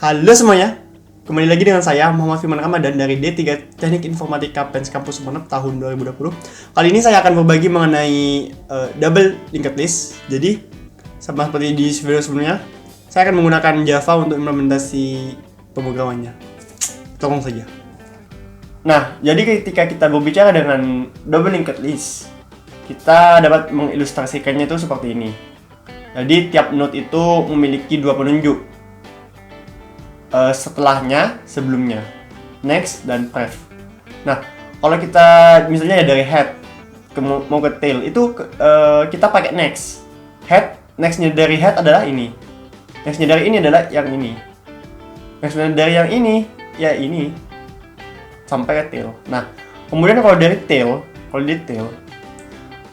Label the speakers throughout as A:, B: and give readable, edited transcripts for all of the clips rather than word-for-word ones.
A: Halo semuanya, kembali lagi dengan saya Muhammad Firman Ramadan dari D3 Teknik Informatika PENS Kampus Sumeneb tahun 2020. Kali ini saya akan berbagi mengenai double linked list. Jadi, sama seperti di video sebelumnya, saya akan menggunakan Java untuk implementasi pemrogramannya. Tolong saja. Nah, jadi ketika kita berbicara dengan double linked list, kita dapat mengilustrasikannya itu seperti ini. Jadi, tiap node itu memiliki dua penunjuk. Setelahnya, sebelumnya, next dan pref. Nah, kalau kita misalnya ya dari head mau ke tail itu kita pakai next. Head, nextnya dari head adalah ini. Nextnya dari ini adalah yang ini. Nextnya dari yang ini ya ini sampai ke tail. Nah, kemudian kalau dari tail,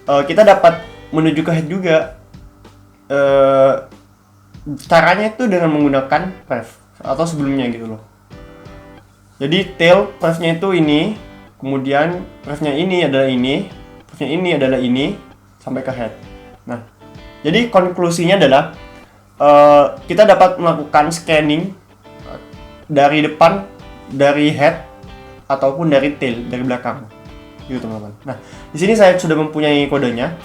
A: kita dapat menuju ke head juga. Caranya itu dengan menggunakan pref atau sebelumnya gitu loh. Jadi tail prefnya itu ini, kemudian prefnya ini adalah ini, prefnya ini adalah ini sampai ke head. Nah, jadi konklusinya adalah kita dapat melakukan scanning dari depan, dari head ataupun dari tail, dari belakang, gitu teman-teman. Nah, di sini saya sudah mempunyai kodenya,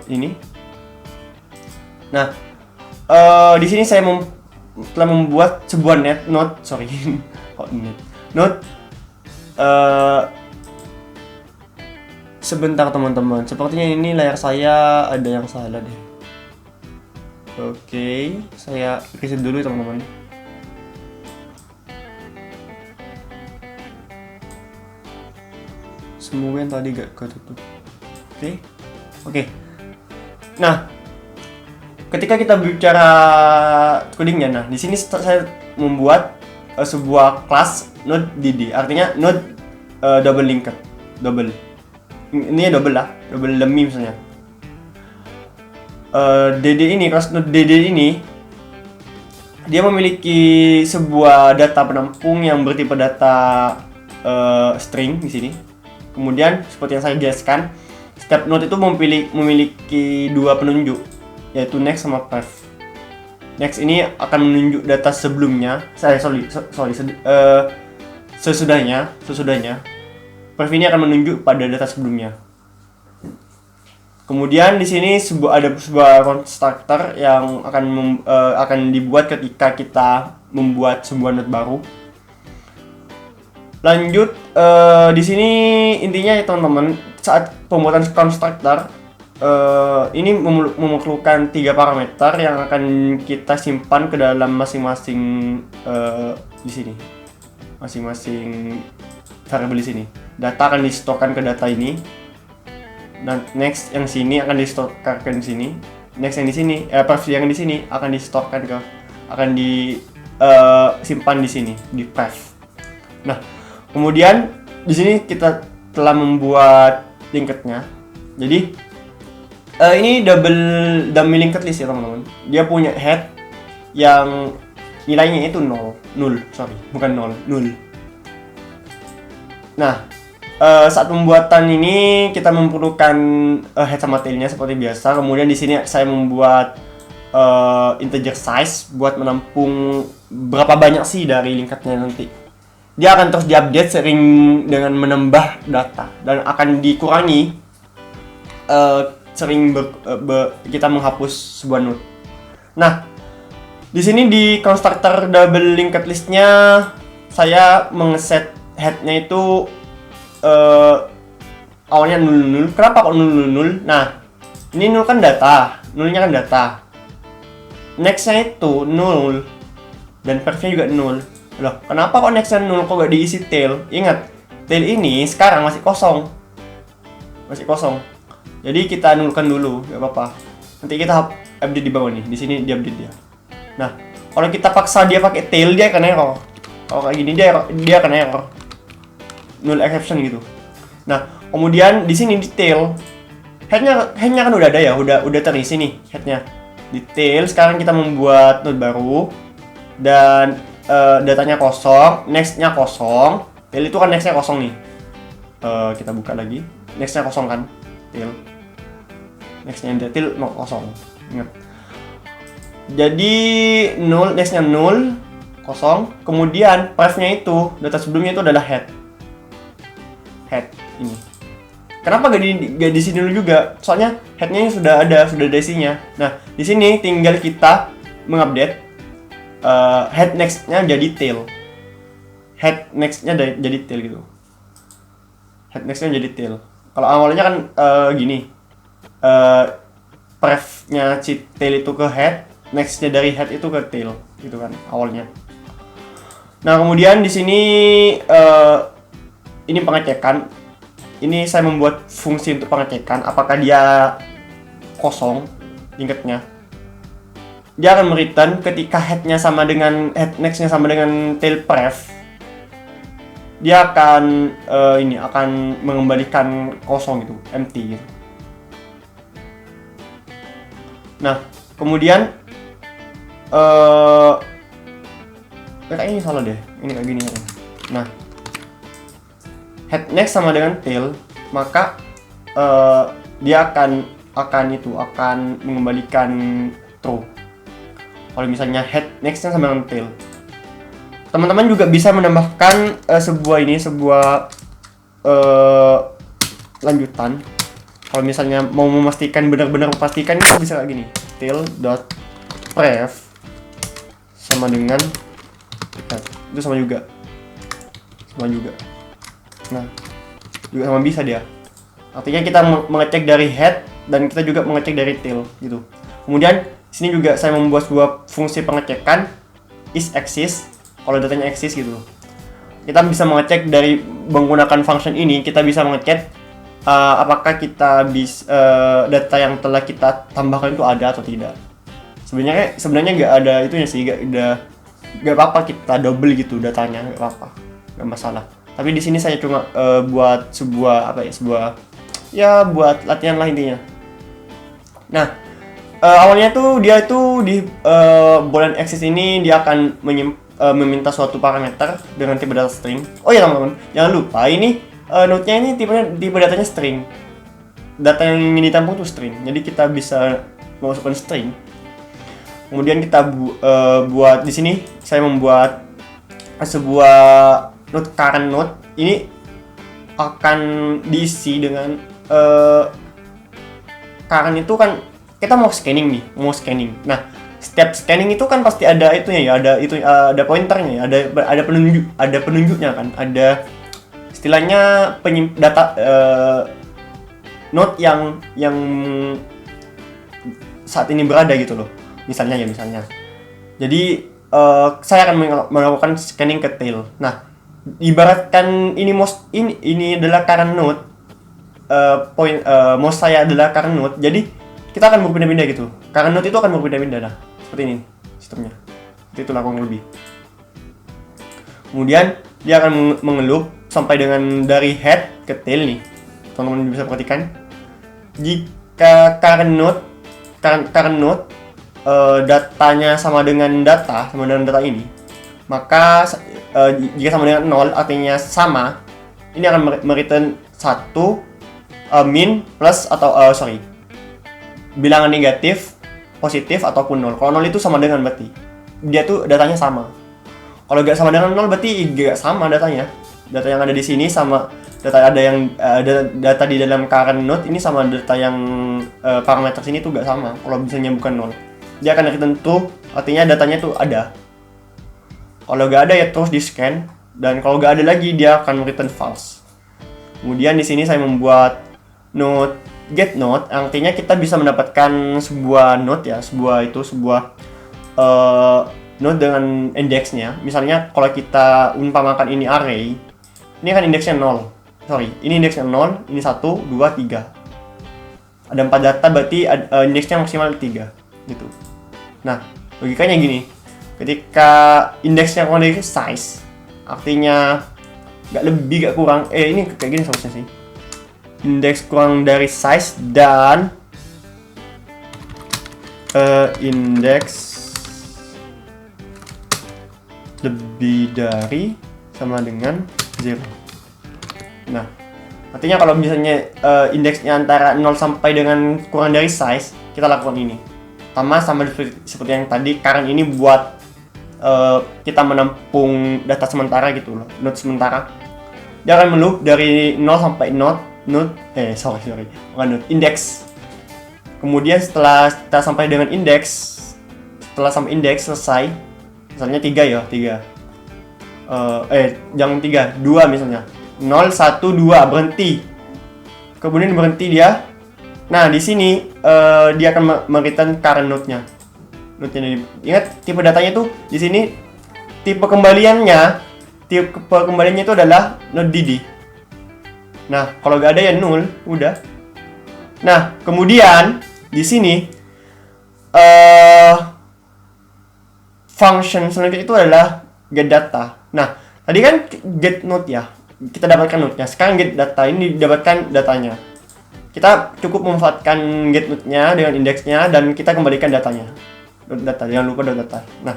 A: ini. Nah, di sini saya telah membuat sebuah node sebentar teman-teman, sepertinya ini layar saya ada yang salah deh. Oke, saya reset dulu teman-teman. Semoga yang tadi gak ketutup. Oke. Nah, ketika kita bicara codingnya, nah di sini saya membuat sebuah kelas node DD, artinya node double linked, double. Ini ya double lah, double demi misalnya. DD ini, kelas node DD ini, dia memiliki sebuah data penampung yang bertipe data string di sini. Kemudian seperti yang saya jelaskan, setiap node itu memiliki dua penunjuk, yaitu next sama pref. Next ini akan menunjuk data sebelumnya, sesudahnya. Pref ini akan menunjuk pada data sebelumnya. Kemudian di sini ada sebuah constructor yang akan dibuat ketika kita membuat sebuah node baru. Lanjut, di sini intinya ya teman-teman, saat pembuatan constructor ini memerlukan 3 parameter yang akan kita simpan ke dalam masing-masing di sini, masing-masing variabel di sini. Data akan disetorkan ke data ini, dan next yang sini akan disetorkan di sini. Next yang di sini, pref yang di sini akan disimpan di sini di pref. Nah, kemudian di sini kita telah membuat linked-nya. Jadi ini double linked list ya teman-teman. Dia punya head yang nilainya itu 0. Nah, saat pembuatan ini kita memerlukan head sama tailnya seperti biasa. Kemudian di sini saya membuat integer size buat menampung berapa banyak sih dari linked-nya nanti. Dia akan terus diupdate sering dengan menambah data dan akan dikurangi sering kita menghapus sebuah node. Nah, di sini di constructor double linked listnya saya mengeset headnya itu awalnya 0. Kenapa kok 0? Nah, ini 0 kan data, nolnya kan data. Nextnya itu 0 dan perfnya juga 0. Loh, kenapa kok nextnya 0 kok gak diisi tail? Ingat, tail ini sekarang masih kosong. Jadi kita nulkan dulu, gak apa-apa. Nanti kita update di bawah nih. Di sini di update dia. Nah, kalau kita paksa dia pakai tail, dia akan error. Kalau kayak gini dia akan error. Null exception gitu. Nah, kemudian di sini di tail, headnya kan udah ada ya, udah terisi nih headnya. Di tail sekarang kita membuat node baru dan datanya kosong, nextnya kosong. Tail itu kan nextnya kosong nih. Kita buka lagi, nextnya kosong kan, tail. Nextnya tail kosong. Ingat. Jadi null, nextnya 0, kosong. Kemudian prefnya itu, data sebelumnya itu adalah head ini. Kenapa gak di sini dulu juga? Soalnya headnya sudah ada isinya. Nah, di sini tinggal kita mengupdate head nextnya jadi tail. Head nextnya jadi tail gitu. Head nextnya jadi tail. Kalau awalnya kan gini, prefnya si tail itu ke head, nextnya dari head itu ke tail, gitu kan awalnya. Nah kemudian di sini ini pengecekan. Ini saya membuat fungsi untuk pengecekan apakah dia kosong ingetnya. Dia akan return ketika headnya sama dengan head nextnya sama dengan tail pref. Dia akan akan mengembalikan kosong gitu, empty gitu. Nah kemudian kayak ini salah deh, ini kayak gini. Nah head next sama dengan tail, maka dia akan mengembalikan true. Kalau misalnya head nextnya sama dengan tail. Teman-teman juga bisa menambahkan sebuah lanjutan. Kalau misalnya mau memastikan benar-benar memastikan, itu bisa kayak gini, tail.pref sama dengan head. Itu sama juga. Nah, juga sama bisa dia. Artinya kita mengecek dari head dan kita juga mengecek dari tail gitu. Kemudian sini juga saya membuat sebuah fungsi pengecekan isExist. Kalau datanya exist gitu. Kita bisa mengecek dari menggunakan function ini, kita bisa mengecek apakah data yang telah kita tambahkan itu ada atau tidak. Sebenarnya nggak ada itunya sih, nggak apa-apa kita double gitu datanya, nggak apa-apa, nggak masalah. Tapi di sini saya cuma buat buat latihan lah intinya. Nah, awalnya tuh dia tuh di boolean access ini dia akan meminta suatu parameter dengan tipe data string. Oh ya teman-teman, jangan lupa ini node-nya ini tipe datanya string. Data yang ingin ditampung itu string. Jadi kita bisa memasukkan string. Kemudian kita buat di sini saya membuat sebuah current node. Ini akan diisi dengan current itu kan kita mau scanning. Nah, setiap scanning itu kan pasti ada itunya ya, ada pointernya ya, ada penunjuknya kan, ada istilahnya data node yang saat ini berada gitu loh. Misalnya. Jadi saya akan melakukan scanning ke tail. Nah, ibaratkan ini adalah current node, mouse saya adalah current node. Jadi kita akan berpindah-pindah gitu. Current node itu akan berpindah-pindah nah. Seperti ini sistemnya. Itulah kurang lebih. Kemudian dia akan mengelup sampai dengan dari head ke tail nih. Teman-teman bisa perhatikan. Jika current node datanya sama dengan data ini, maka jika sama dengan 0 artinya sama, ini akan mereturn 1 min plus atau bilangan negatif, positif ataupun 0. Kalau 0 itu sama dengan berarti dia tuh datanya sama. Kalau nggak sama dengan 0 berarti nggak sama datanya. Data yang ada di sini sama data data di dalam current node ini sama data yang parameter sini tuh nggak sama. Kalau misalnya bukan 0. Dia akan return true, artinya datanya tuh ada. Kalau nggak ada ya terus di scan, dan kalau nggak ada lagi dia akan return false. Kemudian di sini saya membuat node get node, artinya kita bisa mendapatkan sebuah node ya, sebuah node dengan indeksnya. Misalnya kalau kita umpamakan ini array, ini kan indeksnya 0. Ini indeksnya 0, ini 1, 2, 3. Ada 4 data berarti indeksnya maksimal 3 gitu. Nah, logikanya gini. Ketika indeksnya kurang dari size, artinya nggak lebih nggak kurang, ini kayak gini seharusnya sih. Indeks kurang dari size dan indeks lebih dari sama dengan 0. Nah, artinya kalau misalnya indeksnya antara 0 sampai dengan kurang dari size, kita lakukan ini. sama seperti yang tadi. Current ini buat kita menampung data sementara gitu loh, node sementara. Dia akan meloop dari 0 sampai index. Kemudian setelah kita sampai dengan index, setelah sampai index selesai, misalnya 3 ya, 3. Jangan 3, 2 misalnya. 0, 1, 2 berhenti. Kemudian berhenti dia. Nah, di sini dia akan mereturn current node-nya. Ingat tipe datanya itu di sini tipe kembaliannya itu adalah node DD. Nah, kalau gak ada ya null, udah. Nah, kemudian di sini function selanjutnya itu adalah get data. Nah, tadi kan get node ya, kita dapatkan node-nya. Sekarang get data, ini didapatkan datanya. Kita cukup memanfaatkan get node-nya dengan indeksnya dan kita kembalikan datanya. Data, jangan lupa data. Nah,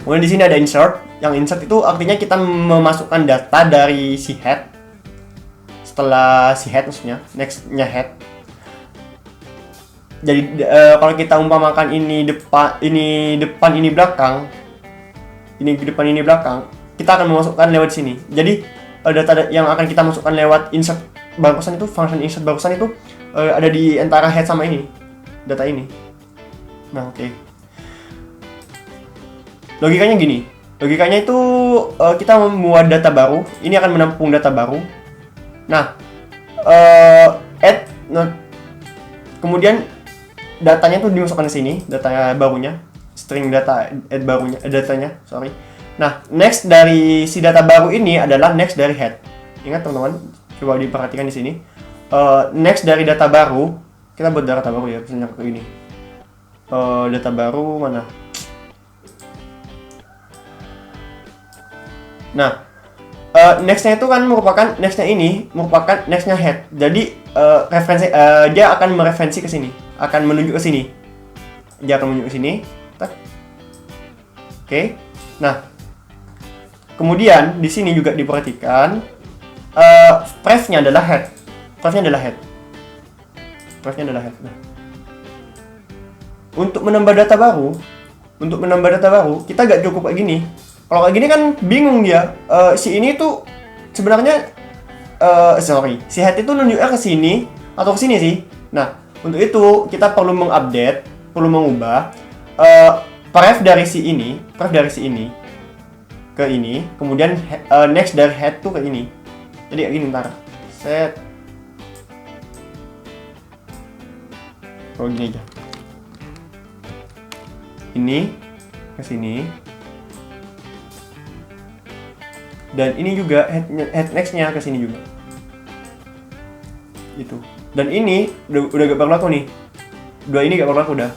A: kemudian di sini ada insert. Yang insert itu artinya kita memasukkan data dari si head. Setelah si head maksudnya, next-nya head. Jadi kalau kita umpamakan ini depan, ini belakang, kita akan memasukkan lewat sini. Jadi data yang akan kita masukkan lewat insert barusan itu, function insert barusan itu ada di antara head sama ini, data ini. Nah, oke. Logikanya gini. Logikanya itu kita membuat data baru, ini akan menampung data baru. Nah, add node, kemudian datanya tuh dimasukkan ke sini, data barunya, string data add barunya, datanya, sorry. Nah, next dari si data baru ini adalah next dari head. Ingat teman-teman, coba diperhatikan di sini. Next dari data baru, kita buat data baru ya, misalnya ke ini. Data baru mana? Nah, nextnya itu kan merupakan nextnya head. Jadi referensi dia akan mereferensi ke sini, akan menuju ke sini. Dia akan menuju ke sini. Oke. Nah, kemudian di sini juga diperhatikan prefnya adalah head. Nah, untuk menambah data baru, kita gak cukup kayak gini. Kalau kayak gini kan bingung dia. Si ini tuh sebenarnya si head itu nunjuknya ke sini atau ke sini sih. Nah, untuk itu kita perlu mengubah pref dari si ini ke ini, kemudian next dari head tuh ke ini. Jadi kayak gini ntar. Set. Gini aja. Ini ke sini. Dan ini juga head next-nya ke sini juga. Itu. Dan ini udah gak berlaku nih. Dua ini gak berlaku udah.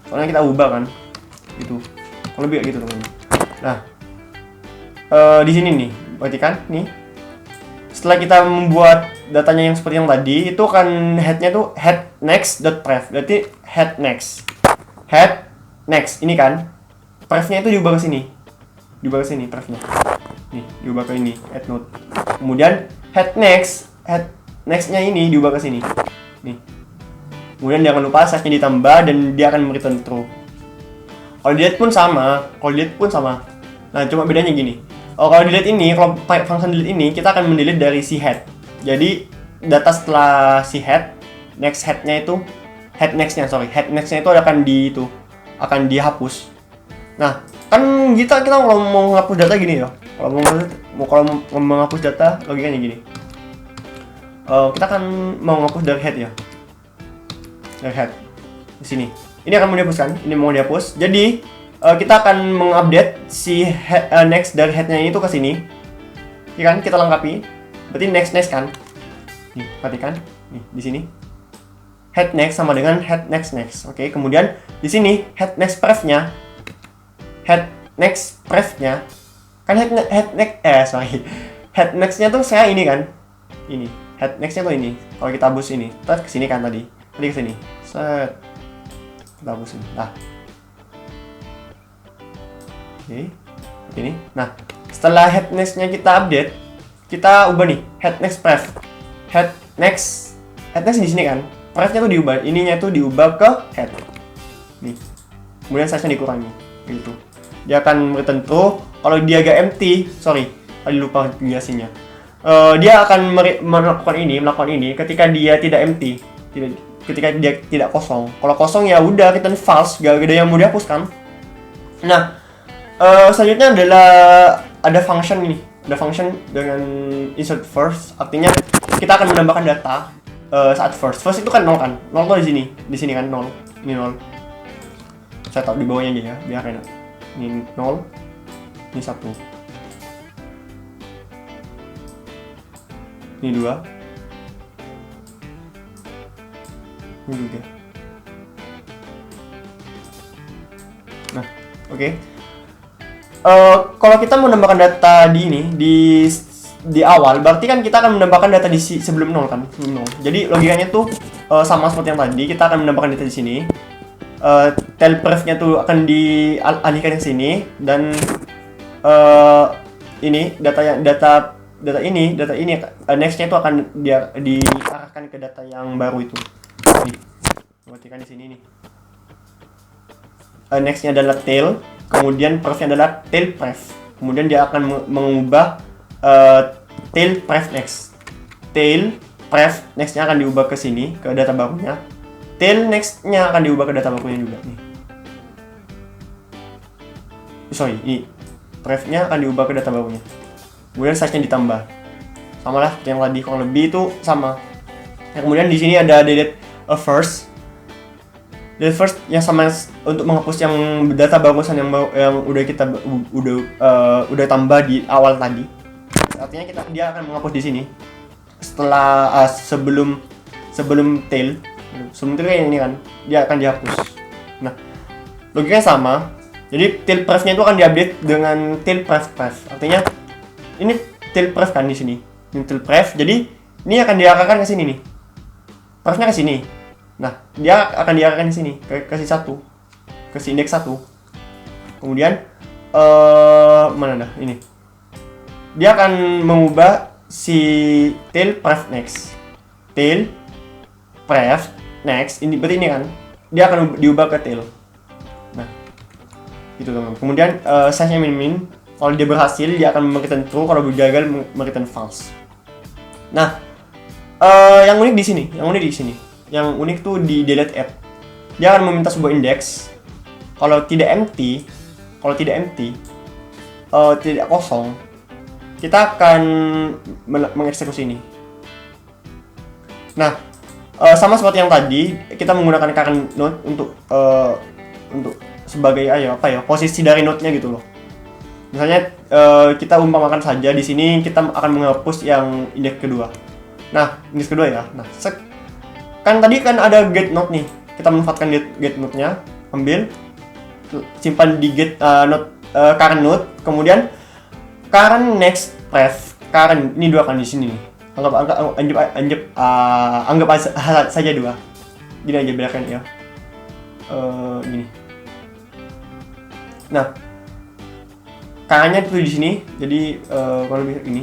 A: Soalnya kita ubah kan. Gitu. Kalau lebih kayak gitu teman-teman. Nah, di sini nih, berarti kan nih. Setelah kita membuat datanya yang seperti yang tadi, itu kan head-nya tuh head next.pref. Berarti head next. Head next ini kan. Pref-nya itu diubah ke sini. Pref-nya. Nih, diubah ke ini, add node. Kemudian head next-nya ini diubah ke sini. Nih. Kemudian jangan lupa size-nya ditambah dan dia akan return true. Kalau delete pun sama. Nah, cuma bedanya gini. Kalau delete ini, kalau pakai function delete ini, kita akan mendelete dari si head. Jadi data setelah si head, head next-nya itu akan dihapus. Nah, kan kita kalau mau menghapus data gini ya. Kalau mau menghapus data logikanya gini. Kita kan mau menghapus dari head ya. Dari head di sini. Ini akan mau dihapuskan, ini mau dihapus. Jadi kita akan mengupdate si next dari head-nya itu ke sini. Ya kan, kita lengkapi. Berarti next kan. Nih, perhatikan. Nih, di sini. Head next sama dengan head next. Oke, kemudian di sini head next pref-nya kan head next-nya tuh saya ini kan. Ini. Head next-nya tuh ini. Kalau kita hapus ini, terus ke sini kan tadi ke sini. Set. Kita hapus ini. Nah. Oke. Ini. Nah, setelah head next-nya kita update, kita ubah nih head next pref. Head next di sini kan. prefnya tuh diubah, ininya tuh diubah ke head nih, kemudian size-nya dikurangi gitu. Dia akan return true. Kalau dia agak empty, sorry tadi lupa jelasinnya, dia akan melakukan ini ketika dia tidak empty, ketika dia tidak kosong. Kalau kosong ya udah return false, gak ada yang mau dihapuskan. Nah, selanjutnya adalah ada function ini, ada function dengan insert first, artinya kita akan menambahkan data saat first itu kan 0 kan, 0 tuh di sini kan 0, ini 0. Saya taruh di bawahnya aja ya, biar enak. Ini 0, ini 1, ini 2, ini 3. Nah, oke. Kalau kita menambahkan data di ini di awal, berarti kan kita akan menambahkan data di sebelum 0 kan, sebelum 0. Jadi logikanya tuh sama seperti yang tadi, kita akan menambahkan data di sini. Tail pref-nya tuh akan dialihkan ke sini, dan ini data ini next-nya itu akan diarahkan ke data yang baru itu. Nih, berarti kan di sini nih. Next-nya adalah tail, kemudian pref-nya adalah tail pref. Kemudian dia akan mengubah tail pref next. Tail pref next-nya akan diubah ke sini, ke data barunya. Tail next-nya akan diubah ke data barunya juga nih. Sorry, ini pref-nya akan diubah ke data barunya. Kemudian size-nya ditambah. Sama lah yang tadi, kurang lebih itu sama. Nah, kemudian di sini ada delete first. Delete first yang sama untuk menghapus yang data barusan yang udah kita udah tambah di awal tadi. Artinya dia akan menghapus di sini setelah sebelum tail. Sebelum tail kayak ini kan, dia akan dihapus. Nah, logikanya sama. Jadi tail pref-nya itu akan diupdate dengan tail pref. Artinya ini tail pref kan di sini. Ini tail pref. Jadi ini akan diarahkan ke sini nih. Pref-nya ke sini. Nah, dia akan diarahkan ke sini, ke si 1. Ke si indeks 1. Kemudian mana dah ini. Dia akan mengubah si tail pref next. Tail pref next, ini berarti ini kan. Dia akan diubah ke tail. Nah, itu teman-teman. Kemudian size-nya min. Kalau dia berhasil, dia akan return true. Kalau gagal, return false. Nah, yang unik di sini. Yang unik tuh di delete add. Dia akan meminta sebuah index. Kalau tidak empty, tidak kosong, kita akan mengeksekusi ini. Nah, sama seperti yang tadi, kita menggunakan current node untuk sebagai posisi dari node-nya gitu loh. Misalnya kita umpamakan saja di sini kita akan menghapus yang indeks kedua. Nah, indeks kedua ya. Nah, kan tadi kan ada get node nih. Kita manfaatkan get node-nya, ambil, simpan di get node current node, kemudian current next pref. Current ini dua kan di sini nih. Anggap saja dua. Gini aja biarkan ya. Gini. Nah, current-nya itu di sini. Jadi kalau lebih ini.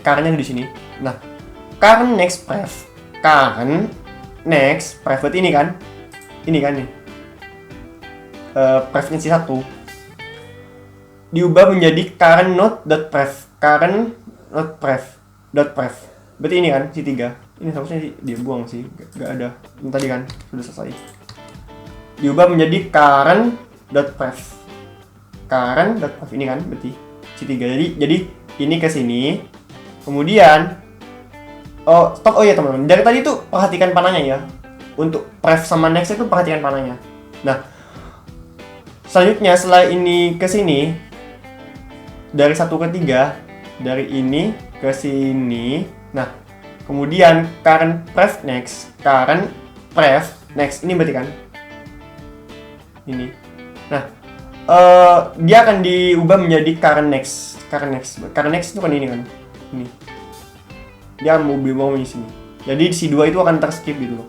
A: Current-nya di sini. Nah, current next pref. Current next pref berarti ini kan. Ini kan nih. Pref-nya si 1 diubah menjadi current node.pref. Current node.pref. Berarti ini kan si 3. Ini seharusnya dia buang sih, gak ada. Ini tadi kan sudah selesai. Diubah menjadi current.pref. Current.pref ini kan berarti si 3. Jadi ini ke sini. Kemudian oh ya teman-teman. Dari tadi tuh perhatikan panahnya ya. Untuk pref sama next itu perhatikan panahnya. Nah, selanjutnya setelah ini ke sini, dari 1 ke 3, dari ini ke sini. Nah, kemudian current pref next, ini berarti kan ini. Nah, dia akan diubah menjadi current next itu kan ini kan, ini. Dia mau di sini. Jadi si 2 itu akan terskip gitu loh,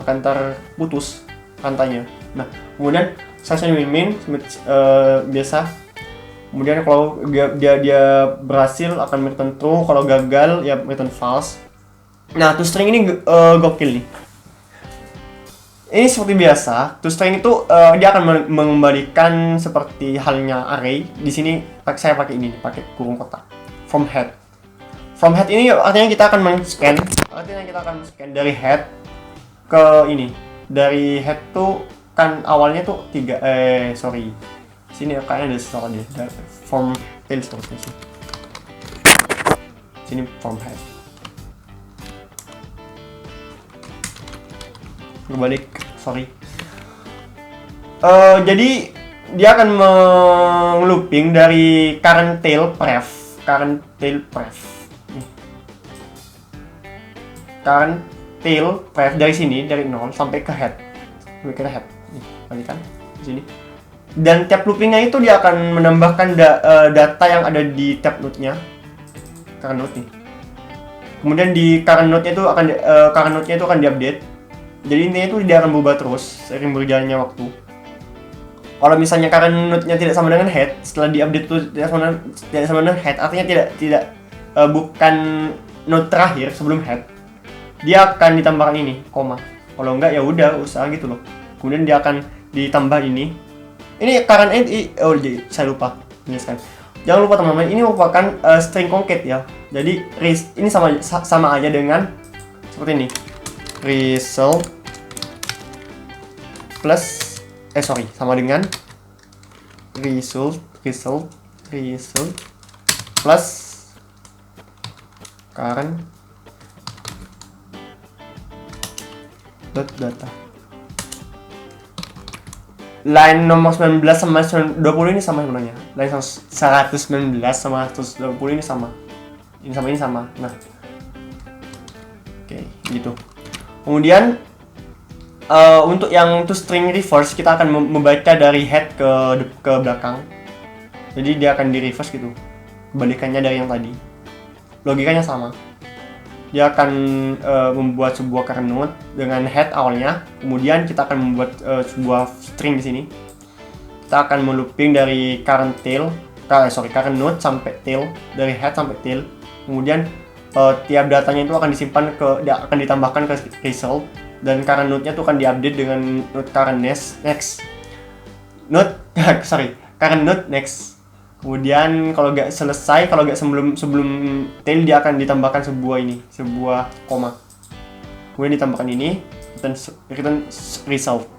A: akan terputus rantainya. Nah, kemudian size-nya min biasa. Kemudian kalau dia berhasil akan return true, kalau gagal ya return false. Nah, toString ini gokil nih. Ini seperti biasa, toString itu dia akan mengembalikan seperti halnya array. Di sini saya pakai ini, pakai kurung kotak. From head. From head ini artinya kita akan men-scan, artinya kita akan scan dari head ke ini. Dari head tuh kan awalnya tuh sini kayaknya ada salah deh. From tail seterusnya sih. Sini from head. Berbalik, sorry. Jadi dia akan looping dari current tail pref. Current tail pref dari sini, dari 0 sampai ke head. Nih, balikan di sini. Dan tab loopingnya itu dia akan menambahkan data yang ada di tab node-nya. Current node nih. Kemudian di current node-nya itu akan diupdate. Jadi intinya itu dia akan berubah terus seiring berjalannya waktu. Kalau misalnya current node-nya tidak sama dengan head, setelah diupdate itu tidak sama dengan head, artinya bukan node terakhir sebelum head. Dia akan ditambahkan ini, koma. Kalau enggak ya udah usaha gitu loh. Kemudian dia akan ditambah ini. Ini current saya lupa jelaskan. Jangan lupa teman-teman, ini merupakan string concat ya. Jadi ini sama aja dengan seperti ini. Result plus sama dengan result plus current data. Line nomor 19 sama 20 ini sama sebenarnya. Line 119 sama 120 ini sama. Ini sama. Nah. Oke, gitu. Kemudian untuk yang toString reverse kita akan membaca dari head ke belakang. Jadi dia akan di reverse gitu. Kebalikannya dari yang tadi. Logikanya sama. Dia akan membuat sebuah current node dengan head awalnya. Kemudian kita akan membuat sebuah string di sini. Kita akan melooping dari current node sampai tail, dari head sampai tail. Kemudian tiap datanya itu akan ditambahkan ke result, dan current node-nya itu akan diupdate dengan node current next. Kemudian kalau nggak sebelum tail dia akan ditambahkan sebuah koma. Kemudian ditambahkan ini return result.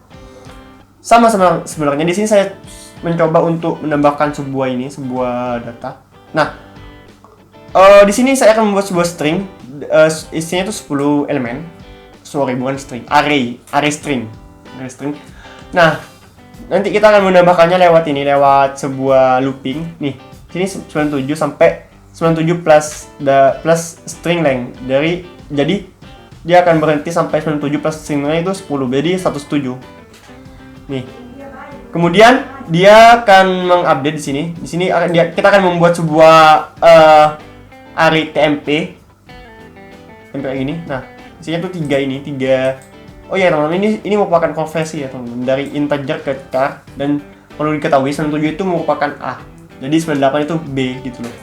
A: Sama sebenarnya di sini saya mencoba untuk menambahkan sebuah data. Nah, di sini saya akan membuat sebuah string, isinya itu 10 elemen. Bukan string, array string. Nah, nanti kita akan menambahkannya lewat sebuah looping. Nih, sini 97 sampai 97 plus string length. Jadi dia akan berhenti sampai 97 plus string length itu 10. Jadi 107. Nih. Kemudian dia akan mengupdate di sini. Di sini kita akan membuat sebuah array TMP kayak gini. Nah, isinya tuh 3. Oh iya teman-teman, ini merupakan konversi ya teman-teman, dari integer ke char, dan perlu diketahui 97 itu merupakan A. Jadi 98 itu B gitu loh.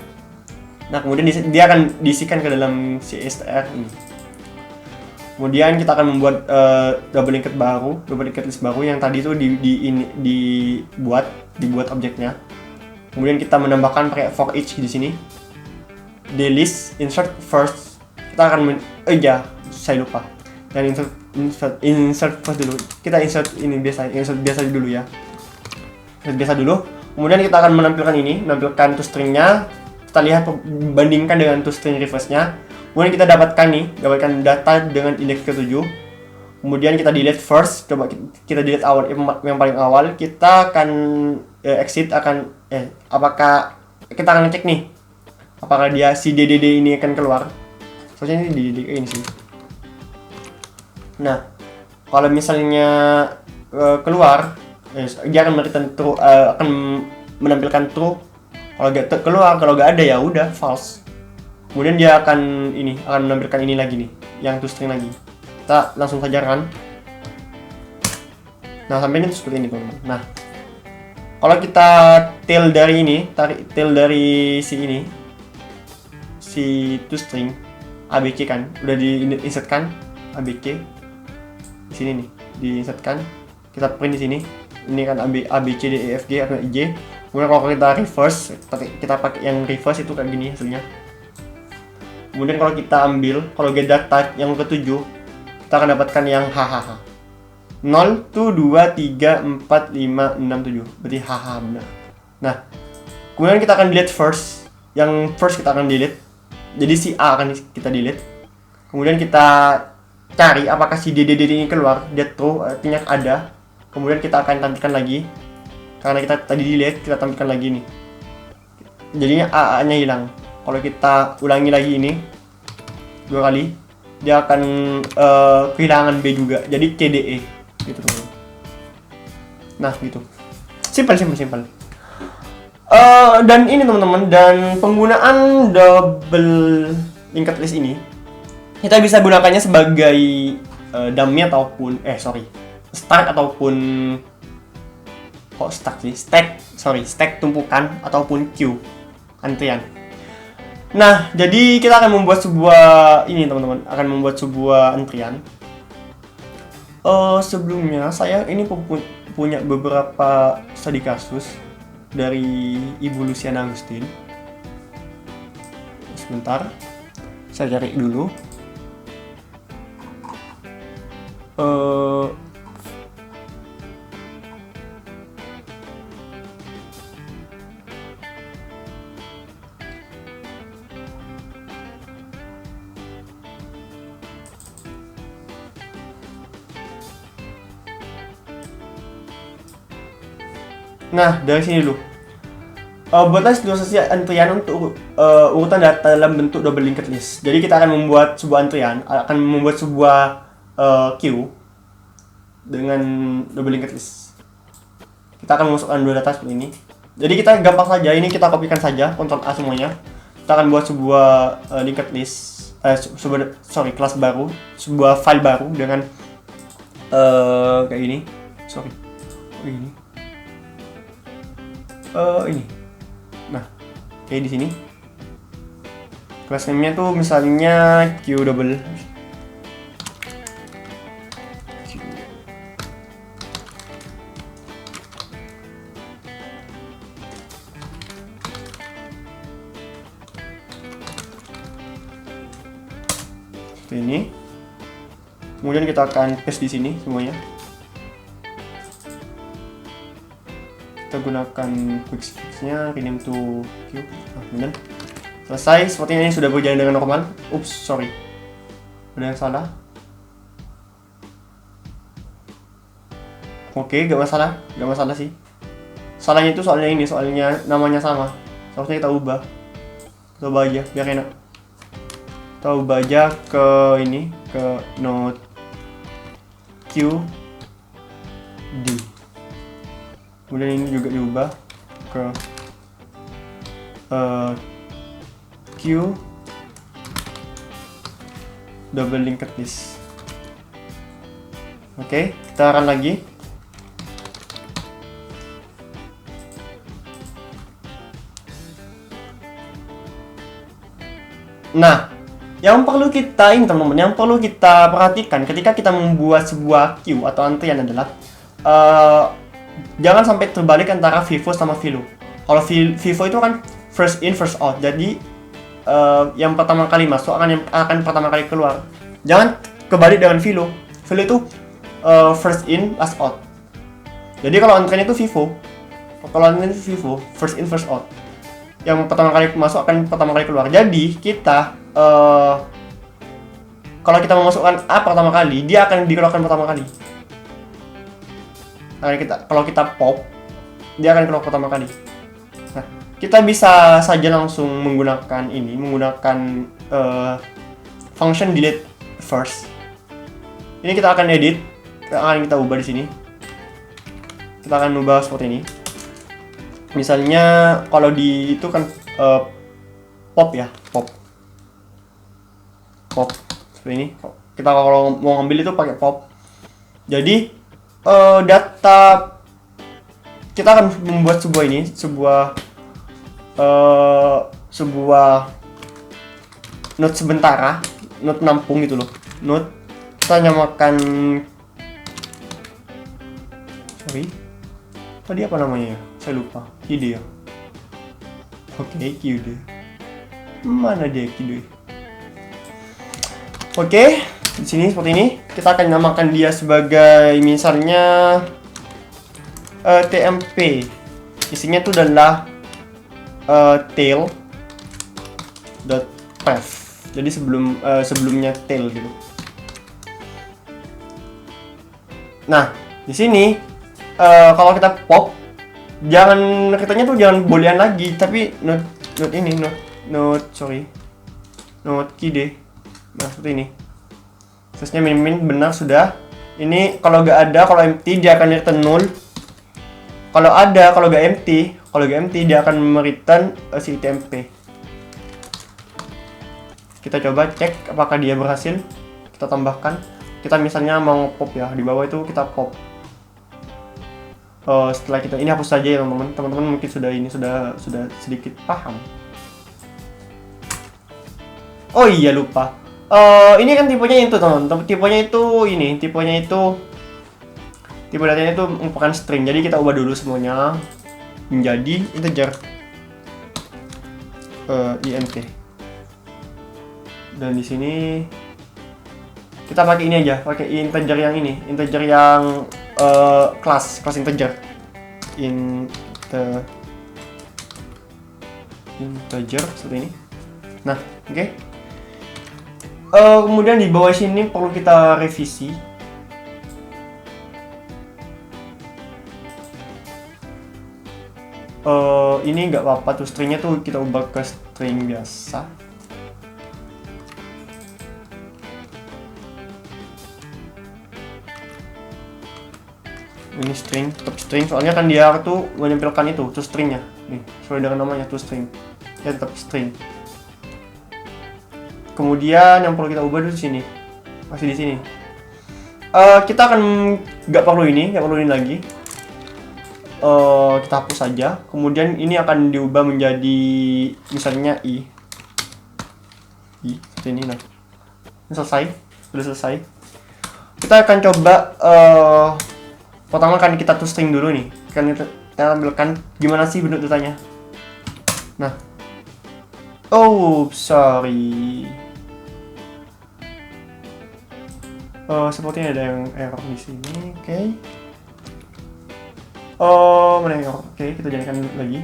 A: Nah, kemudian dia akan diisikan ke dalam CSTR ini. Kemudian kita akan membuat double linked list baru yang tadi itu dibuat objeknya. Kemudian kita menambahkan pakai for each di sini. Delist insert first. Kita akan saya lupa. Dan insert first dulu. Kita insert biasa dulu ya. Biasa dulu. Kemudian kita akan menampilkan toString-nya. Kita lihat bandingkan dengan toString reverse-nya. Kemudian kita dapatkan data dengan indeks ke-7. Kemudian kita delete first, coba kita delete yang paling awal. Kita akan exit apakah kita akan cek nih apakah si DDD ini akan keluar. Soalnya ini DDD ini sih. Nah, kalau misalnya keluar, dia akan akan menampilkan true. Kalau nggak ada ya udah false. Kemudian dia akan menampilkan ini lagi nih, yang toString lagi. Kita langsung saja run. Nah, sampai ini seperti ini teman-teman. Nah, kalau kita tail dari si toString ABC kan, udah diinsertkan ABC di sini nih. diinsertkan, kita print di sini. Ini kan A B C D E F G F I J. Kemudian kalau kita reverse, kita pakai yang reverse itu kayak gini hasilnya. Kemudian kalau kita ambil, kalau get data yang ketujuh, kita akan dapatkan yang hahaha. 0, 2, 3, 4, 5, 6, 7. Berarti haha benar. Nah, kemudian kita akan delete first. Yang first kita akan delete. Jadi si A akan kita delete. Kemudian kita cari apakah si D ini keluar. Dia true, artinya ada. Kemudian kita akan tampilkan lagi. Karena kita tadi delete, kita tampilkan lagi nih. Jadinya A-nya hilang. Kalau kita ulangi lagi ini 2 kali, dia akan kehilangan B juga. Jadi KDE gitu teman-teman. Nah gitu. Simple. Dan ini teman-teman, dan penggunaan double linked list ini kita bisa gunakannya sebagai dummy ataupun start ataupun stack tumpukan ataupun queue antrian. Nah, jadi kita akan membuat sebuah antrian. Sebelumnya saya ini punya beberapa studi kasus dari Ibu Luciana Agustin. Sebentar, saya cari dulu. Nah, dari sini dulu. Buatlah ilustrasi antrian untuk urutan data dalam bentuk double linked list. Jadi kita akan membuat sebuah antrian, akan membuat sebuah queue dengan double linked list. Kita akan memasukkan 2 data seperti ini. Jadi kita gampang saja, ini kita kopikan saja, Ctrl A semuanya. Kita akan buat sebuah linked list, kelas baru, sebuah file baru dengan kayak gini. Ini. Nah, kayak di sini. Class name-nya tuh misalnya Q double. Seperti ini. Kemudian kita akan paste di sini semuanya. Kita gunakan quick fix-nya, rename to Q. Kemudian selesai. Sepertinya ini sudah berjalan dengan normal. Ada yang salah. Oke, gak masalah sih. Salahnya itu soalnya namanya sama. Seharusnya kita ubah. Kita ubah aja biar enak. Kita ubah aja ke ini, ke node Q D. Kemudian ini juga diubah ke Q double linked list. Oke, kita run lagi. Nah, yang perlu kita perhatikan ketika kita membuat sebuah queue atau antrian adalah jangan sampai terbalik antara FIFO sama FILO. Kalau FIFO itu kan first in first out. Jadi yang pertama kali masuk akan pertama kali keluar. Jangan kebalik dengan FILO. FILO itu first in last out. Jadi kalau antrian itu FIFO. First in first out. Yang pertama kali masuk akan pertama kali keluar. Jadi kita kalau kita memasukkan A pertama kali, dia akan dikeluarkan pertama kali. Kalau kita pop, dia akan keluar pertama kali. Nah, kita bisa saja langsung menggunakan function delete first. Ini kita akan edit, akan kita ubah di sini. Kita akan ubah seperti ini. Misalnya kalau di itu kan pop seperti ini. Kita kalau mau ngambil itu pakai pop. Jadi data kita akan membuat sebuah node sementara, node nampung gitu loh. Node kita nyamakan Tadi apa namanya ya? Saya lupa. Kide ya. Oke, Kide. Mana dia Kide? Oke, di sini seperti ini. Kita akan namakan dia sebagai misalnya TMP. Isinya itu adalah tail dot path. Jadi sebelumnya tail gitu. Nah, di sini kalau kita pop, kitanya tuh jangan boolean lagi, tapi not kide. Nah, seperti ini. Terusnya min benar sudah. Ini kalau nggak ada, kalau empty dia akan return null. Kalau ada, kalau nggak empty dia akan return si TMP. Kita coba cek apakah dia berhasil. Kita tambahkan. Kita misalnya mau pop ya, di bawah itu kita pop. Setelah kita ini hapus saja ya teman-teman. Teman-teman mungkin sudah sedikit paham. Oh iya lupa. Ini kan tipenya itu teman-teman. Tipe datanya itu merupakan string. Jadi kita ubah dulu semuanya menjadi integer. int. Dan di sini kita pakai ini aja, pakai integer yang ini, integer yang kelas integer. Integer seperti ini. Nah, oke. Kemudian di bawah sini perlu kita revisi. Ini nggak apa-apa tuh, stringnya tuh kita ubah ke string biasa. Ini string, tetap string, soalnya kan dia tuh menampilkan itu stringnya. Nih, sesuai dengan namanya string. Ya tetap string. Kemudian yang perlu kita ubah dulu di sini, masih di sini. Kita akan nggak perlu ini lagi. Kita hapus saja. Kemudian ini akan diubah menjadi misalnya i seperti ini. Nah, ini sudah selesai. Kita akan coba pertama kan kita toString dulu nih. Kan kita tampilkan gimana sih bentuk datanya. Nah, sorry. Sepertinya ada yang error di sini. Oke. Mana yang error? Oke, kita jadikan lagi.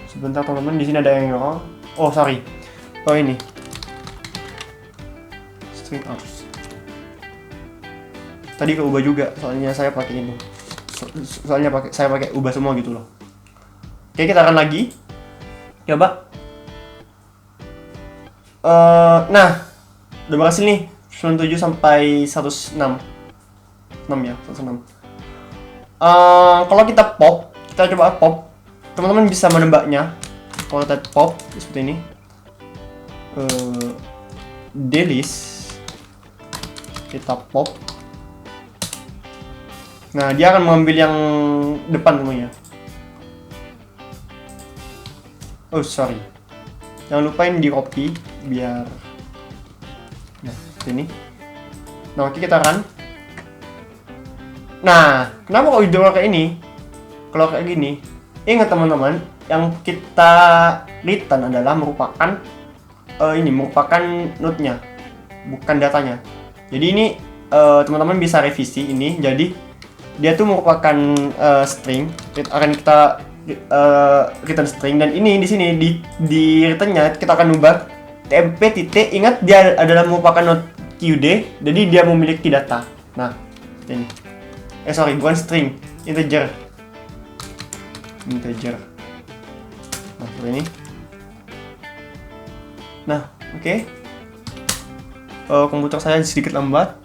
A: Sebentar teman-teman, di sini ada yang error. Sorry. Ini. String out. Tadi keubah juga, soalnya saya pakai ini. Saya pakai ubah semua gitu loh. Oke, kita akan lagi. Coba. Nah, udah berhasil nih. 97 sampai 106. 6 ya, 106. Kalau kita pop, kita coba pop. Teman-teman bisa menebaknya. Kalau kita pop seperti ini, delist, kita pop. Nah, dia akan mengambil yang depan semuanya. Sorry. Jangan lupain di copy biar. Nah, sini. Nah, oke, kita run. Nah, kenapa kalau video kayak ini? Kalau kayak gini, ingat teman-teman, yang kita return adalah merupakan node-nya, bukan datanya. Jadi ini teman-teman bisa revisi ini. Jadi dia tuh merupakan string, akan kita return string, dan ini di sini di returnnya kita akan ubah tmp titik. Ingat dia adalah merupakan node qd, jadi dia memiliki data. Nah, ini. Bukan string, integer. Nah, seperti ini. Nah, oke. Komputer saya sedikit lambat.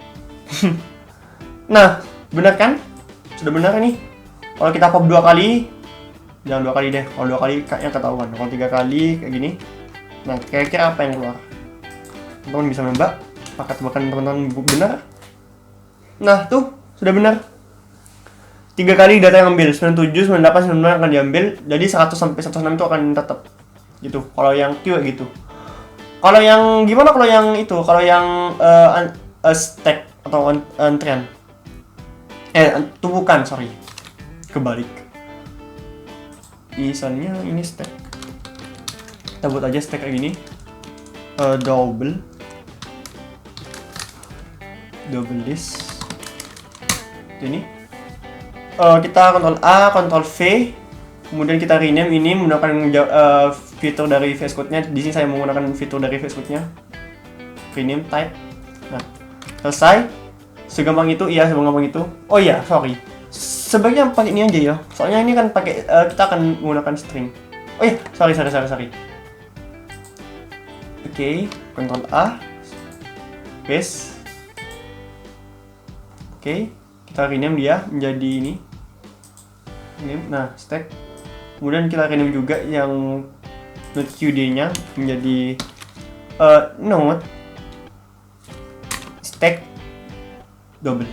A: Nah, benar kan? Sudah benar ini. Kalau kita pop 2 kali, jangan 2 kali deh. Kalau 2 kali kayaknya ketahuan. Kalau 3 kali kayak gini. Nah, kira-kira apa yang keluar? Teman-teman bisa menebak. Apakah tebakan teman-teman benar? Nah, tuh sudah benar. 3 kali data yang ambil 97, 98, 99 akan diambil, jadi 100 sampai 106 itu akan tetap gitu. Kalau yang Q gitu. Kalau yang gimana kalau yang itu? Kalau yang stack atau antrian? Tumpukan, sorry. Kebalik. Misalnya ini stack. Kita buat aja stack kayak gini. Double list. Ini. Kita Ctrl A, Ctrl V. Kemudian kita rename ini menggunakan fitur dari VS Code-nya. Di sini saya menggunakan fitur dari VS Code-nya. Rename type. Nah, selesai. Segampang itu, iya segampang itu. Oh iya, sorry. Sebaiknya pakai ini aja ya. Soalnya ini kan pakai kita akan menggunakan string. Oh iya, sorry. Oke, Ctrl A. Paste. Oke, kita rename dia menjadi ini. Nah, stack. Kemudian kita rename juga yang node QD-nya menjadi node stack double.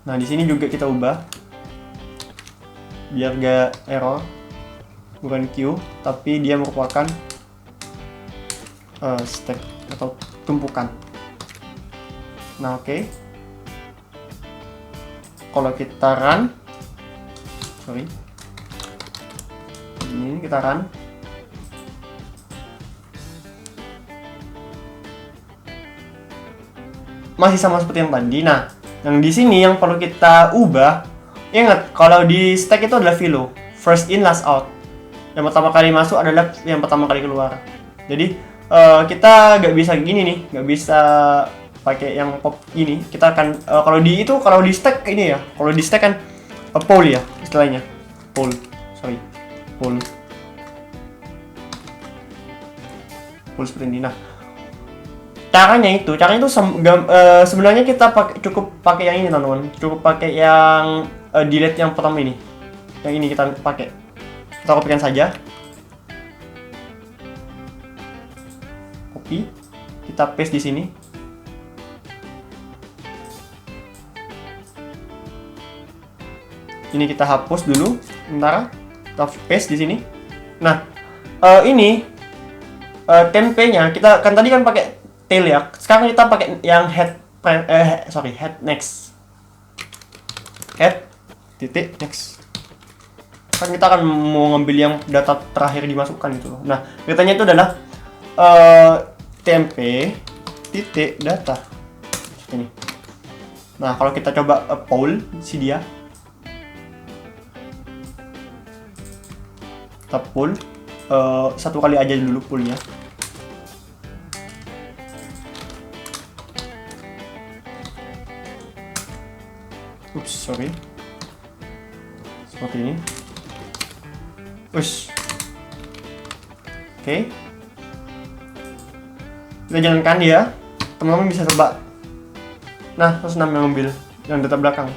A: Nah, di sini juga kita ubah biar gak error, bukan Q, tapi dia merupakan stack atau tumpukan. Nah, oke. Kalau kita run, ini kita run. Masih sama seperti yang tadi. Nah, yang di sini yang perlu kita ubah, ingat kalau di stack itu adalah VLOW, first in last out. Yang pertama kali masuk adalah yang pertama kali keluar. Jadi kita nggak bisa gini nih, nggak bisa pakai yang pop ini. Kita akan kalau di stack ini ya, kalau di stack kan poll ya istilahnya, poll seperti ini. Nah, caranya itu sebenarnya kita cukup pakai yang ini teman-teman, cukup pakai yang delete yang pertama ini, yang ini kita pakai. Kita kopikan saja, copy, kita paste di sini. Ini kita hapus dulu, sementara kita paste di sini. Nah, ini tempe-nya kita kan tadi kan pakai tail ya. Sekarang kita pakai yang head next. Head titik next. Kan kita akan mau ngambil yang data terakhir dimasukkan gitu loh. Nah, datanya itu adalah tempe titik data. Ini. Nah, kalau kita coba poll si dia. Kita pull satu kali aja dulu pullnya. Ups, sorry. Seperti ini. Ush. Oke. Kita jalankan dia. Teman-teman bisa tebak. Nah, 106 yang ambil yang data belakang.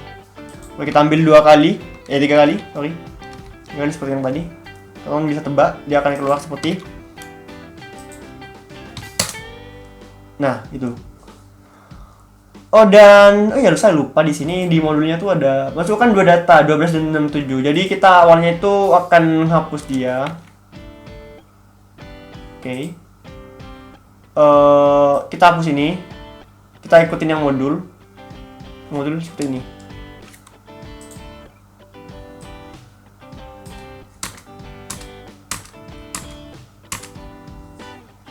A: Oke, kita ambil 3 kali, sorry. 3 kali seperti yang tadi. Teman-teman bisa tebak, dia akan keluar seperti. Nah, itu. Oh ya saya lupa di sini di modulnya tuh ada masukkan 2 data 12 dan 67. Jadi kita awalnya itu akan hapus dia. Oke. Kita hapus ini. Kita ikutin yang modul seperti ini.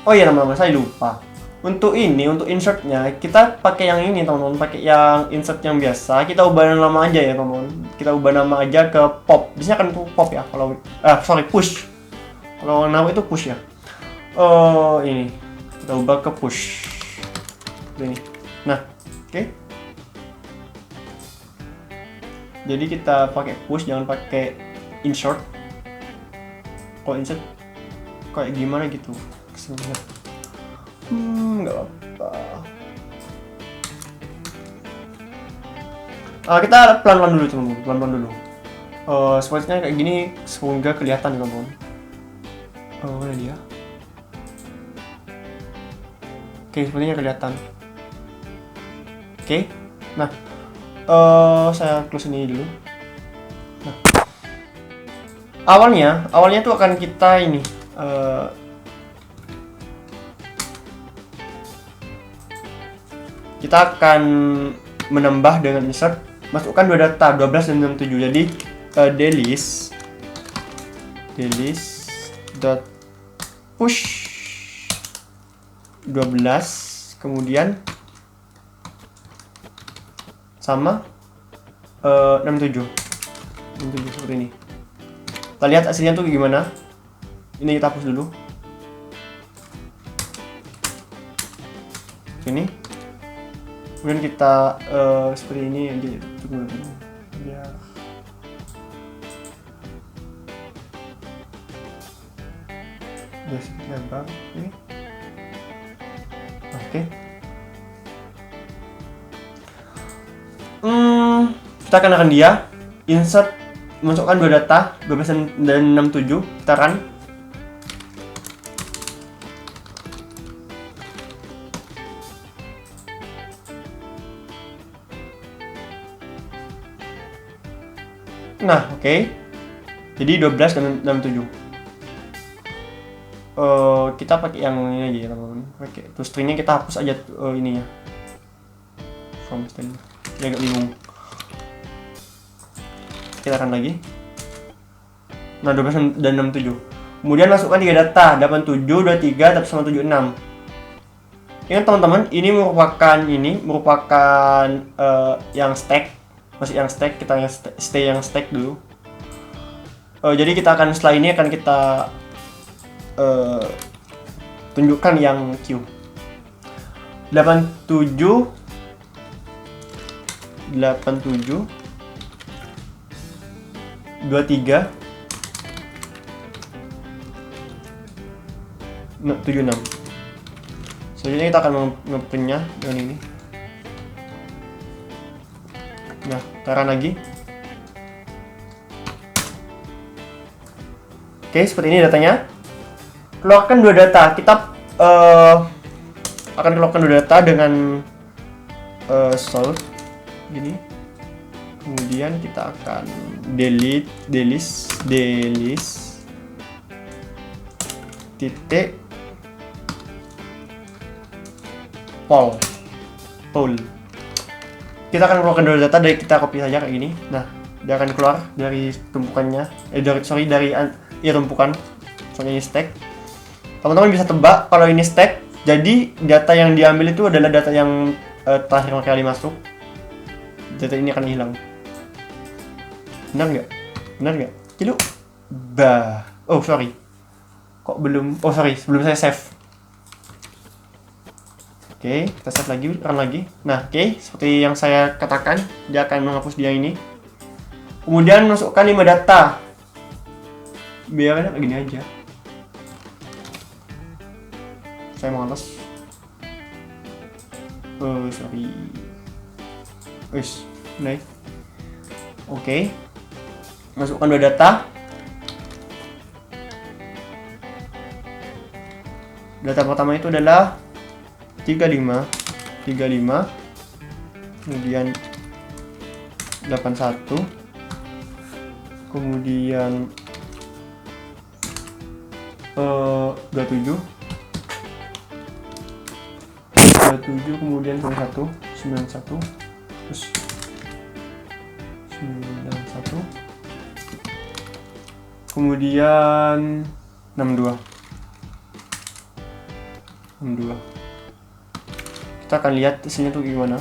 A: Oh iya teman-teman, saya lupa. Untuk insertnya kita pakai yang ini teman-teman, pakai yang insert yang biasa. Kita ubah nama aja ya teman-teman. Kita ubah nama aja ke pop. Biasanya kan pop ya kalau push. Kalau nama itu push ya. Ini kita ubah ke push. Ini. Nah, oke. Jadi kita pakai push, jangan pakai insert. Kalau insert kayak gimana gitu. Nggak apa-apa. Kita pelan-pelan dulu teman-teman, pelan-pelan dulu. Sepertinya kayak gini semoga kelihatan teman-teman. Mana dia? Oke, sepertinya kelihatan. Oke, nah Saya close ini dulu. Nah, awalnya tuh akan kita ini kita akan menambah dengan insert, masukkan dua data 12 dan 67. Jadi delist dot push 12 kemudian sama 67 seperti ini. Kita lihat hasilnya tuh gimana. Ini kita hapus dulu. Ini. Kemudian kita seperti ini aja. Tunggu dulu. Biar seperti apa? Oke. Kita kenakan dia, insert, masukkan dua data 12 dan 67, kita run. Nah, oke. Jadi 12 dan 67. Kita pakai yang ini aja ya, teman-teman. Pakai terus stringnya kita hapus aja ininya. From string. Dia agak bingung. Kita akan lagi. Nah, 12 dan 67. Kemudian masukkan 3 data, 87, 23, sama 76. Ingat teman-teman, ini merupakan yang stack. Masih yang stack, kita stay yang stack dulu. Jadi kita akan setelah ini akan kita tunjukkan yang Q. 87 23 76. Selanjutnya kita akan ngeprintnya dengan ini. Nah, taruh lagi. Oke, seperti ini datanya. Keluarkan dua data. Kita akan keluarkan dua data dengan solve gini. Kemudian kita akan delist titik poll. Kita akan keluarkan dua data, dari kita copy saja kayak gini. Nah, dia akan keluar dari tumpukannya, dari tumpukan. Soalnya ini stack. Teman-teman bisa tebak kalau ini stack, jadi data yang diambil itu adalah data yang terakhir kali masuk. Data ini akan hilang. Benar nggak? Cilu. Oh sorry. Kok belum? Oh sorry, sebelum saya save. Oke, kita save lagi, run lagi. Nah, oke, seperti yang saya katakan, dia akan menghapus dia ini. Kemudian masukkan 5 data. Biar kayak gini aja. Saya malas. Oh sorry. Naik. Oke. Masukkan 2 data. Data pertama itu adalah 35, kemudian 81, kemudian 27, kemudian 91, terus 91, kemudian 62. Kita akan lihat hasilnya tuh gimana.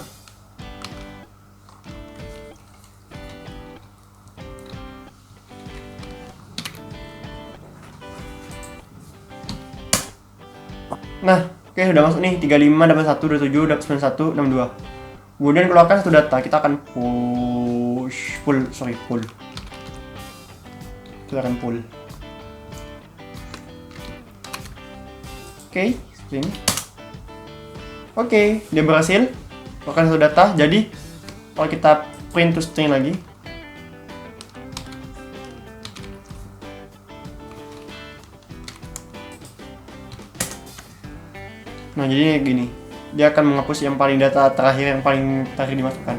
A: Nah, oke, udah masuk nih 35, 81, 27, 91, 62. Kemudian keluarkan satu data, kita akan pull. Kita akan pull. Oke, seperti ini. Oke, dia berhasil keluarkan satu data. Jadi kalau kita print to string lagi, nah jadi gini, dia akan menghapus yang paling data terakhir, yang paling terakhir dimasukkan.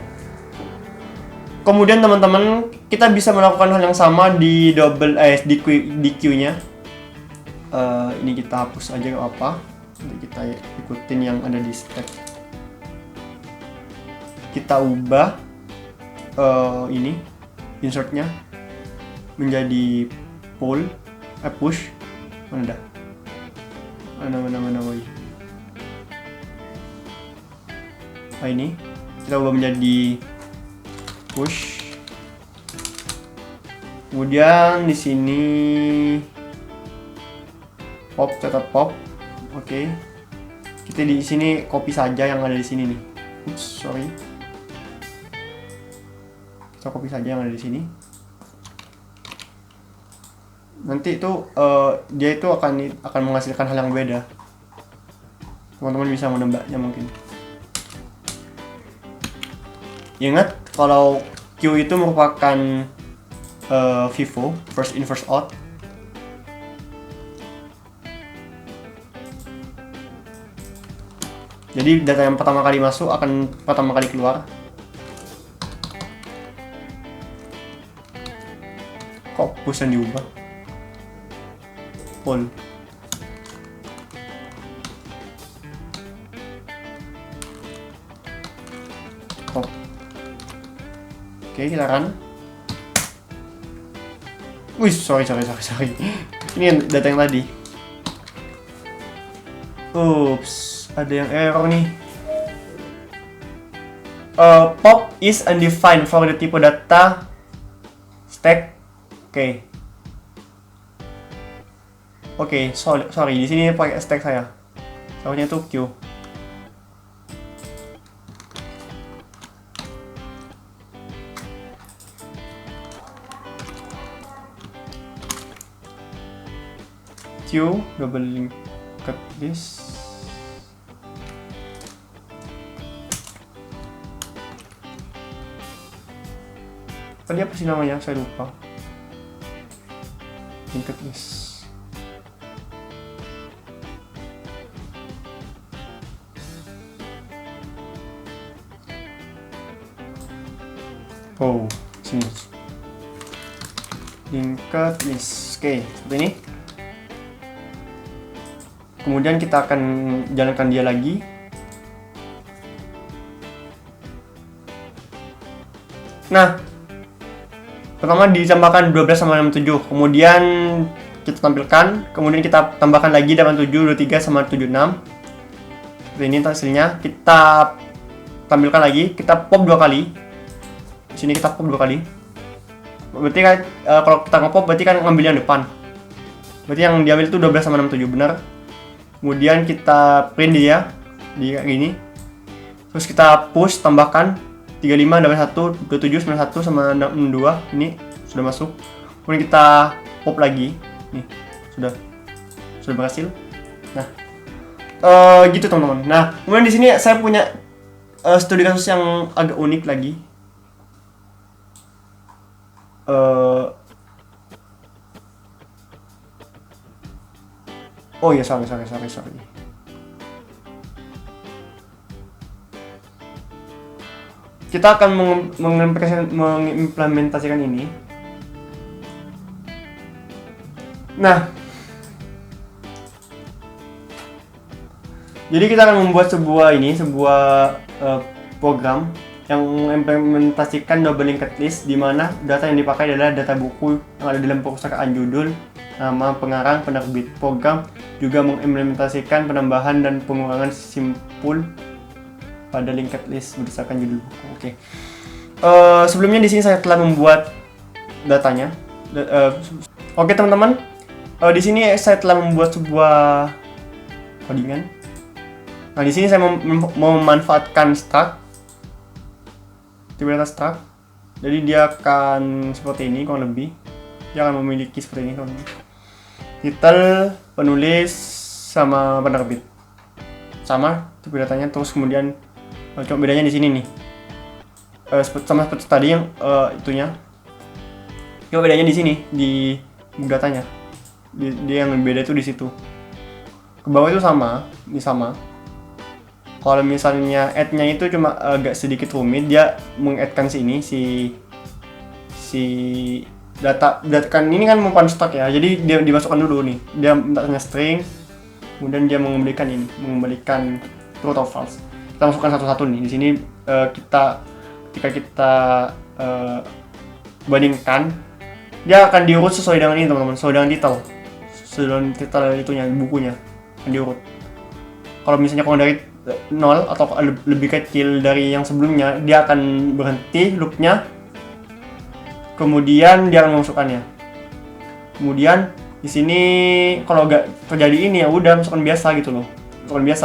A: kemudian teman-teman, kita bisa melakukan hal yang sama di di queue-nya. Ini kita hapus aja gak apa, nanti kita ikutin yang ada di stack. Kita ubah ini insertnya menjadi push. Mana dah? Mana boy. Ini kita ubah menjadi push. Kemudian di sini pop, tetap pop. Oke. Kita di sini copy saja yang ada di sini nih. Oops, sorry. Kita copy saja yang ada di sini. Nanti itu dia itu akan menghasilkan hal yang beda. Teman-teman bisa menebaknya mungkin. Ingat kalau queue itu merupakan FIFO, first in first out. Jadi data yang pertama kali masuk akan pertama kali keluar. Kok push yang diubah? Pull. Oh. Oke, kita run. Wih, sorry. Ini data yang tadi. Oops, ada yang error nih. Pop is undefined for the type data stack. Oke, sorry, di sini pakai stack saya. Seharusnya itu queue. Queue double linked list. Tadi apa sih namanya? Saya lupa. Linked list. Oh, sini. Linked list. Oke, seperti ini. Kemudian kita akan jalankan dia lagi. Nah, pertama ditambahkan 12 sama 67. Kemudian kita tampilkan, kemudian kita tambahkan lagi 87, 23 sama 76. Seperti ini hasilnya. Kita tampilkan lagi, kita pop 2 kali. Di sini kita pop 2 kali. Berarti kan kalau kita nge-pop berarti kan ngambil yang depan. Berarti yang diambil itu 12 sama 67, benar. Kemudian kita print dia di kayak gini. Terus kita push, tambahkan 35, 81, 27, 91 sama 62. Ini sudah masuk. Kemudian kita pop lagi. Nih, sudah berhasil. Nah, gitu teman-teman. Nah, kemudian di sini saya punya studi kasus yang agak unik lagi. Oh ya, sorry. Kita akan mengimplementasikan ini. Nah, jadi kita akan membuat sebuah program yang mengimplementasikan double linked list, di mana data yang dipakai adalah data buku yang ada dalam perpustakaan, judul, nama, pengarang, penerbit. Program juga mengimplementasikan penambahan dan pengurangan simpul pada linked list berdasarkan judul buku. Oke. Sebelumnya di sini saya telah membuat datanya. Oke teman-teman, di sini saya telah membuat sebuah codingan. Nah, di sini saya memanfaatkan struct, tipe data struct. Jadi dia akan seperti ini kurang lebih. Dia akan memiliki seperti ini teman-teman. Title, penulis, sama penerbit. Sama tipe datanya. Terus kemudian cuma bedanya di sini nih. Sama seperti tadi yang itunya. Cuma bedanya di sini di datanya. Dia yang beda itu di situ. Ke bawah itu sama, ini sama. Kalau misalnya add-nya itu cuma agak sedikit rumit, dia meng-add-kan si si data kan ini kan mempan stok ya, jadi dia dimasukkan dulu nih, dia mintanya string, kemudian dia mengembalikan true atau false. Kita masukkan satu-satu nih. Di sini ketika kita bandingkan, dia akan diurut sesuai dengan ini teman-teman, sesuai dengan titel itunya, bukunya akan diurut. Kalau misalnya kurang dari 0 atau lebih kecil dari yang sebelumnya, dia akan berhenti loopnya, kemudian dia akan memasukkannya. Kemudian di sini kalau nggak terjadi ini ya udah masukkan biasa gitu loh, masukkan biasa.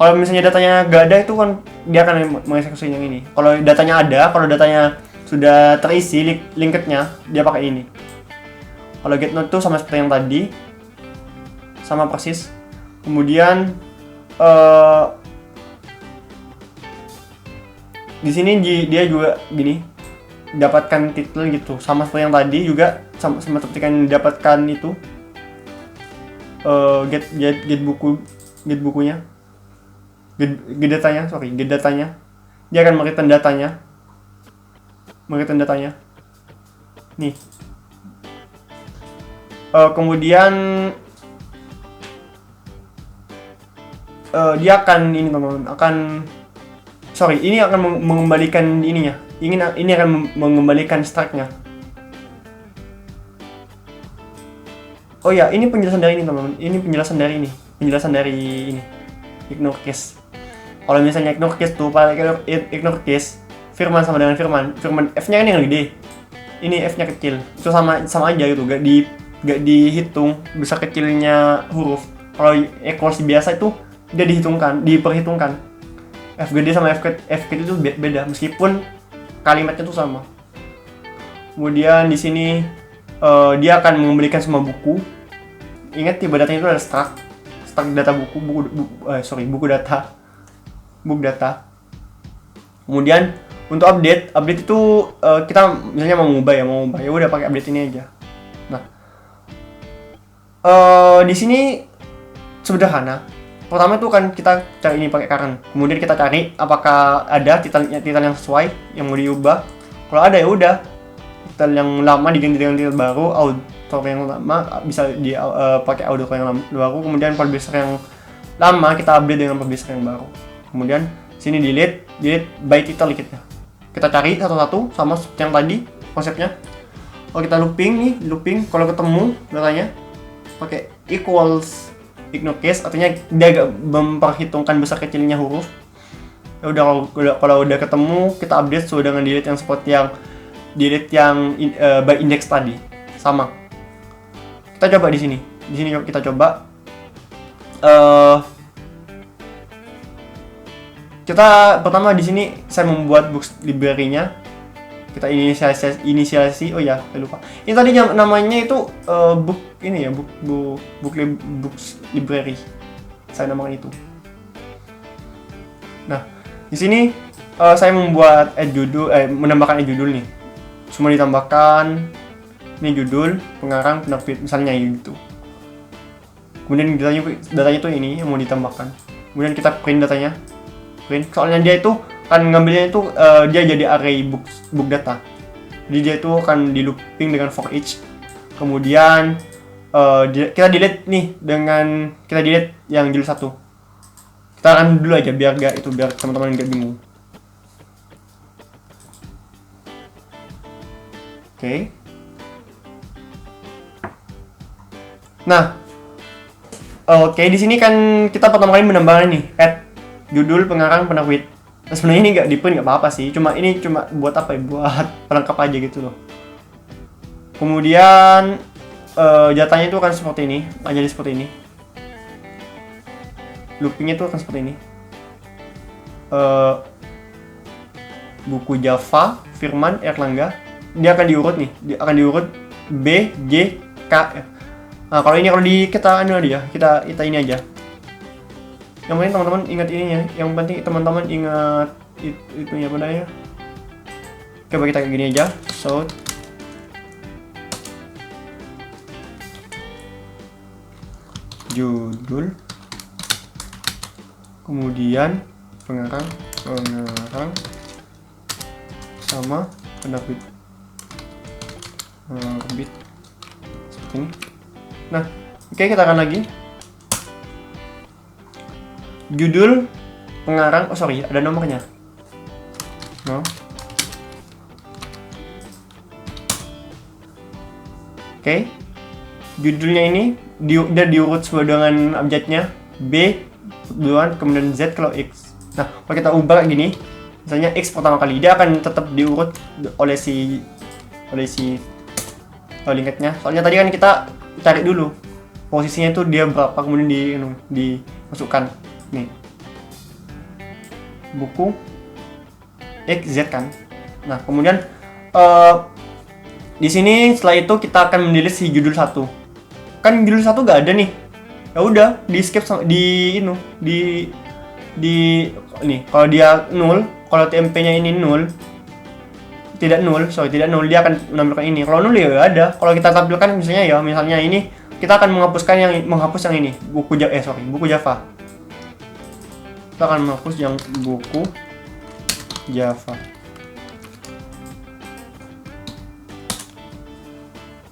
A: Kalau misalnya datanya nggak ada, itu kan dia akan mengeksekusi yang ini. Kalau datanya ada, kalau datanya sudah terisi linketnya, dia pakai ini. Kalau get node itu sama seperti yang tadi, sama persis. Kemudian di sini dia juga gini, dapatkan titel gitu, sama seperti yang tadi juga, sama seperti yang dapatkan itu get bukunya, get datanya, dia akan mereturn datanya nih. Kemudian dia akan ini teman-teman, ini akan mengembalikan ininya, ini akan mengembalikan strike-nya. Oh ya, ini penjelasan dari ini teman-teman, penjelasan dari ini ignore case. Kalau misalnya ignore case tuh, pada ignore case Firman sama dengan Firman F-nya ini yang gede, ini F-nya kecil, itu sama aja gitu, gak dihitung besar kecilnya huruf. Kalau equals biasa itu dia diperhitungkan. F gede sama F kecil itu beda, meskipun kalimatnya tuh sama. Kemudian di sini dia akan mengembalikan semua buku. Ingat tipe datanya itu ada struct data buku data. Kemudian untuk update itu kita misalnya mau mengubah ya udah pakai update ini aja. Nah, di sini sederhana. Pertama itu kan kita cari ini pakai current. Kemudian kita cari apakah ada titel yang sesuai yang mau diubah. Kalau ada ya udah, titel yang lama diganti dengan titel baru, author yang lama bisa pakai author yang baru. Kemudian publisher yang lama kita update dengan publisher yang baru. Kemudian sini delete by title kita. Kita cari satu-satu sama seperti yang tadi konsepnya. Kalau kita looping, kalau ketemu datanya pakai equals ignore case, artinya dia agak memperhitungkan besar kecilnya huruf. Ya udah, kalau udah ketemu kita update sesuai dengan delete yang seperti yang by index tadi. Sama. Kita coba di sini kita coba kita pertama di sini saya membuat books library-nya. Kita inisiasi. Oh ya, saya lupa. Ini tadi namanya itu books library. Saya namakan itu. Nah, di sini saya membuat menambahkan judul nih. Semua ditambahkan. Ini judul, pengarang, penerbit, misalnya gitu. Kemudian datanya itu ini yang mau ditambahkan. Kemudian kita print datanya. Soalnya dia itu kan ngambilnya itu dia jadi array book data. Jadi dia itu akan di looping dengan for each. Kemudian kita delete yang judul 1. Kita akan dulu aja biar teman-teman nggak bingung. Oke. Nah, di sini kan kita pertama kali menambahkan ini add judul, pengarang, penerbit. Nah, sebenarnya ini nggak di print nggak apa-apa sih, cuma buat apa ya, buat pelengkap aja gitu loh. Kemudian datanya itu akan seperti ini, jadi seperti ini. Loopingnya itu akan seperti ini. Buku Java, Firman, Erlangga, dia akan diurut nih, B, J, K. Nah, kalau kita ini aja. Yang penting teman-teman ingat ininya, itunya padanya. Coba kita kayak gini aja, judul, kemudian pengarang sama penerbit. Orbit seperti ini. Nah, oke, kita akan lagi judul, pengarang, oh sorry, ada nomornya. No. Oke, judulnya ini udah diurut sesuai dengan abjadnya, B duluan, kemudian Z kalau X. Nah, kalau kita ubah kayak gini, misalnya X pertama kali, dia akan tetap diurut oleh si linketnya. Soalnya tadi kan kita cari dulu posisinya itu dia berapa, kemudian dimasukkan nih buku X Z kan. Nah, kemudian di sini setelah itu kita akan mendelete si judul 1. Kan judul 1 gak ada nih. Ya udah, di skip di nih, kalau dia 0, kalau TMP-nya ini 0, tidak 0, dia akan menampilkan ini. Kalau 0 ya ada. Kalau kita tampilkan misalnya ini, kita akan menghapus yang ini, buku Java. Kita akan menghapus yang buku Java.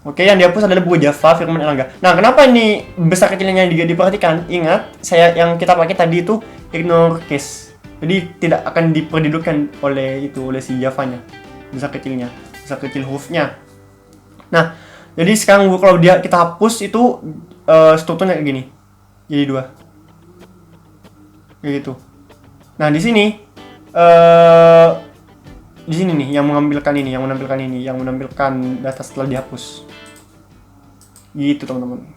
A: Oke, yang dihapus adalah buku Java Firman Erlangga. Nah, kenapa ini besar kecilnya diperhatikan? Ingat, yang kita pakai tadi itu ignore case. Jadi tidak akan diperdudukan oleh si Java-nya. Besar kecil hurufnya. Nah, jadi sekarang kalau kita hapus itu strukturnya kayak gini. Jadi 2. Kayak gitu. Nah, di sini nih yang menampilkan data setelah dihapus. Gitu, teman-teman.